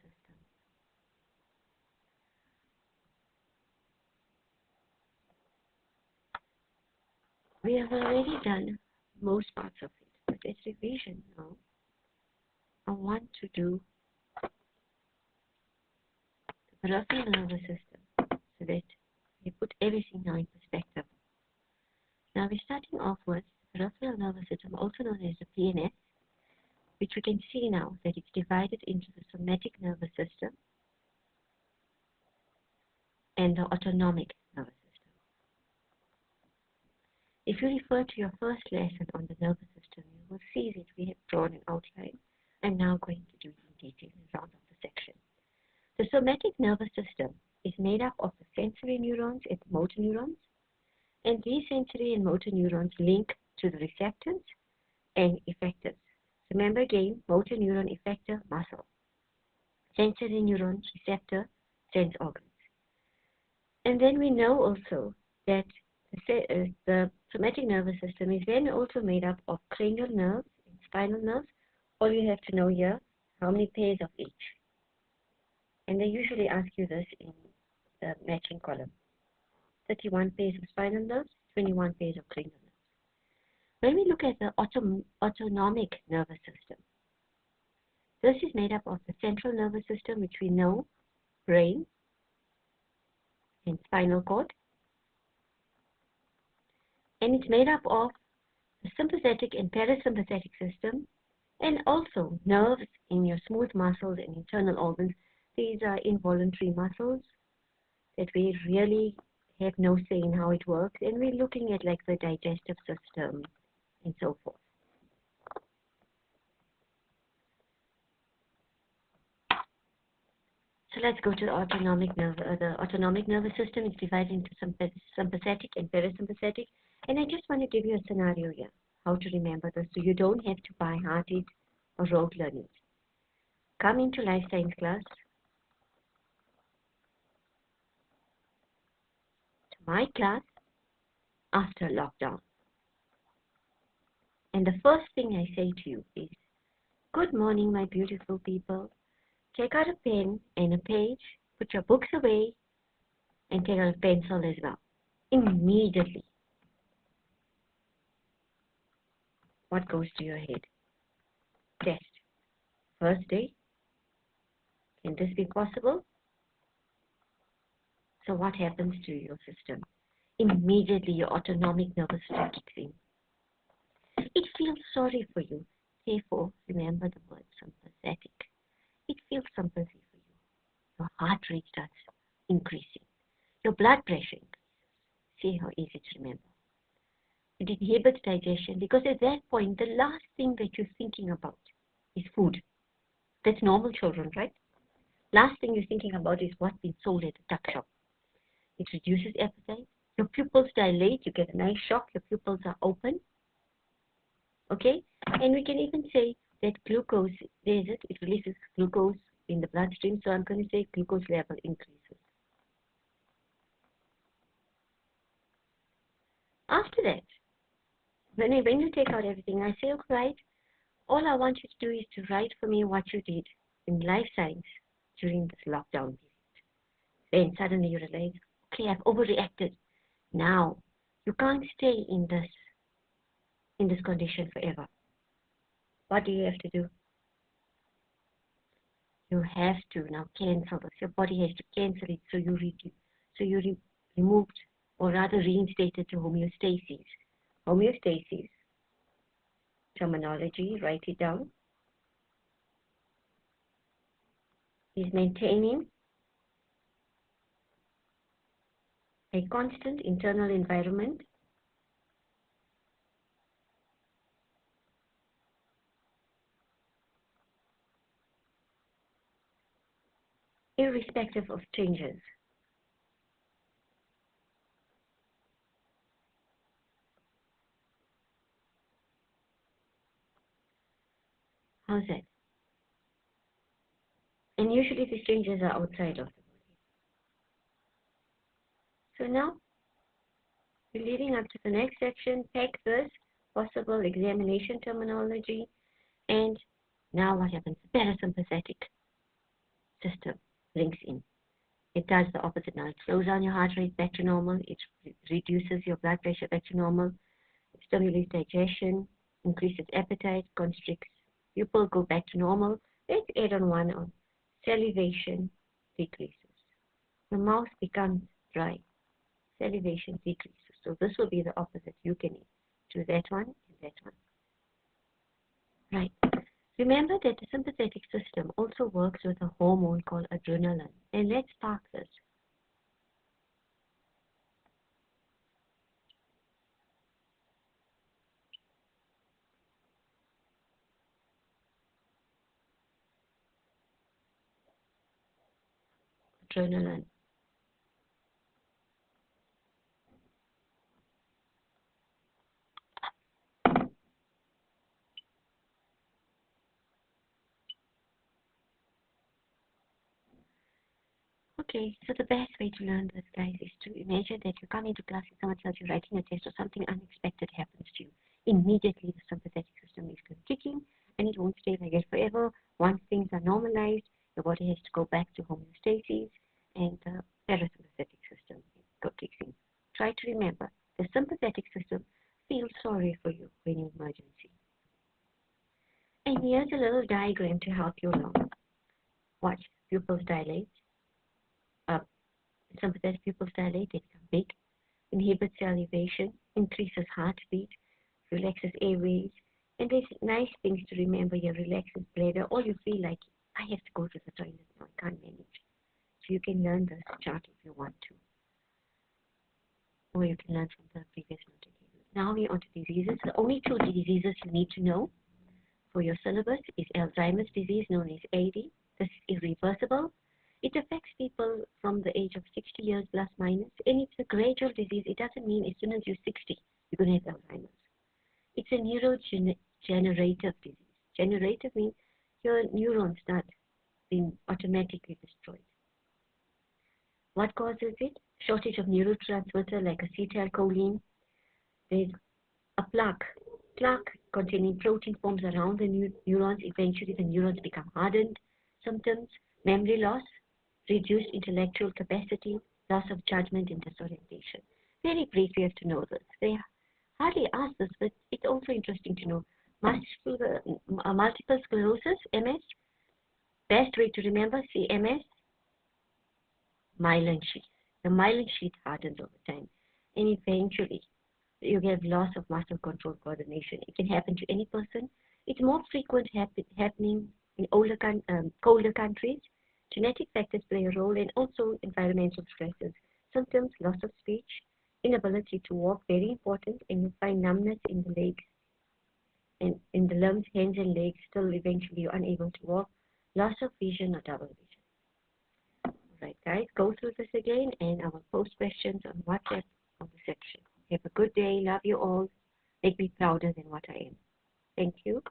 system. We have already done most parts of it, but let's revision now. I want to do the peripheral nervous system so that we put everything now in perspective. Now we're starting off with the peripheral nervous system, also known as the PNS, which we can see now that it's divided into the somatic nervous system and the autonomic nervous system. If you refer to your first lesson on the nervous system, you will see that we have drawn an outline. I'm now going to do it in detail and round off the section. The somatic nervous system is made up of the sensory neurons and the motor neurons, and these sensory and motor neurons link to the receptors and effectors. Remember again, motor neuron, effector, muscle. Sensory neuron, receptor, sense organs. And then we know also that the somatic nervous system is then also made up of cranial nerves and spinal nerves. All you have to know here, how many pairs of each. And they usually ask you this in the matching column. 31 pairs of spinal nerves, 21 pairs of cranial nerves. When we look at the autonomic nervous system, this is made up of the central nervous system, which we know, brain and spinal cord. And it's made up of the sympathetic and parasympathetic system, and also nerves in your smooth muscles and internal organs. These are involuntary muscles that we really have no say in how it works, and we're looking at like the digestive system and so forth. So let's go to the autonomic nerve. The autonomic nervous system is divided into sympathetic and parasympathetic, and I just want to give you a scenario here, how to remember this, so you don't have to by heart it or rote learn it. Come into life science class, to my class after lockdown. And the first thing I say to you is, good morning, my beautiful people. Take out a pen and a page, put your books away, and take out a pencil as well. Immediately. What goes to your head? Test. First day. Can this be possible? So what happens to your system? Immediately your autonomic nervous system kicks in. It feels sorry for you. Therefore, remember the word sympathetic. It feels sympathy for you. Your heart rate starts increasing. Your blood pressure increases. See how easy to remember. It inhibits digestion because at that point, the last thing that you're thinking about is food. That's normal children, right? Last thing you're thinking about is what's been sold at the tuck shop. It reduces appetite. Your pupils dilate. You get a nice shock. Your pupils are open. Okay? And we can even say that glucose, it releases glucose in the bloodstream. So I'm going to say glucose level increases. After that, when you take out everything, I say, okay, right, all I want you to do is to write for me what you did in life science during this lockdown period. Then suddenly you realize, okay, I've overreacted. Now, you can't stay in this condition forever. What do you have to do? You have to now cancel this. Your body has to cancel it, so you removed, or rather reinstated to homeostasis. Homeostasis, terminology, write it down, is maintaining a constant internal environment irrespective of changes. How's that? And usually these changes are outside of the body. So now, we're leading up to the next section, pack this, possible examination terminology, and now what happens? Parasympathetic. does the opposite now. It slows down your heart rate back to normal. It reduces your blood pressure back to normal. It stimulates digestion, increases appetite, constricts pupil, go back to normal. Let's add on one on salivation decreases. The mouth becomes dry. Salivation decreases. So this will be the opposite. You can do that one and that one. Right. Remember that the sympathetic system also works with a hormone called adrenaline. And let's park this. Adrenaline. Okay, so the best way to learn this, guys, is to imagine that you come into class and someone tells you writing a test or something unexpected happens to you. Immediately, the sympathetic system is kicking, and it won't stay like that forever. Once things are normalized, your body has to go back to homeostasis, and the parasympathetic system kicks in. Try to remember, the sympathetic system feels sorry for you when you're in emergency. And here's a little diagram to help you along. Watch, pupils dilate. Sympathetic pupils dilate, they become big, inhibits salivation, increases heartbeat, relaxes airways, and there's nice things to remember here, relaxes bladder, or you feel like, I have to go to the toilet now, I can't manage. So you can learn this chart if you want to. Or you can learn from the previous note. Now we're on to diseases. The only two diseases you need to know for your syllabus is Alzheimer's disease, known as AD. This is irreversible. It affects people from the age of 60 years plus minus, and it's a gradual disease. It doesn't mean as soon as you're 60, you're going to have Alzheimer's. It's a neurodegenerative disease. Generative means your neurons start being automatically destroyed. What causes it? Shortage of neurotransmitter like acetylcholine. There's a plaque containing protein forms around the neurons. Eventually, the neurons become hardened. Symptoms: memory loss, reduced intellectual capacity, loss of judgment, and disorientation. Very brief, you have to know this. They hardly ask this, but it's also interesting to know. Multiple sclerosis, MS. Best way to remember, CMS, myelin sheath. The myelin sheath hardens over time, and eventually you get loss of muscle control coordination. It can happen to any person. It's more frequent happening in colder countries. Genetic factors play a role, and also environmental stresses. Symptoms: loss of speech, inability to walk, very important, and you find numbness in the legs and in the limbs, hands and legs. Still, eventually you're unable to walk. Loss of vision or double vision. All right, guys, go through this again, and I will post questions on WhatsApp on the section. Have a good day. Love you all. Make me prouder than what I am. Thank you.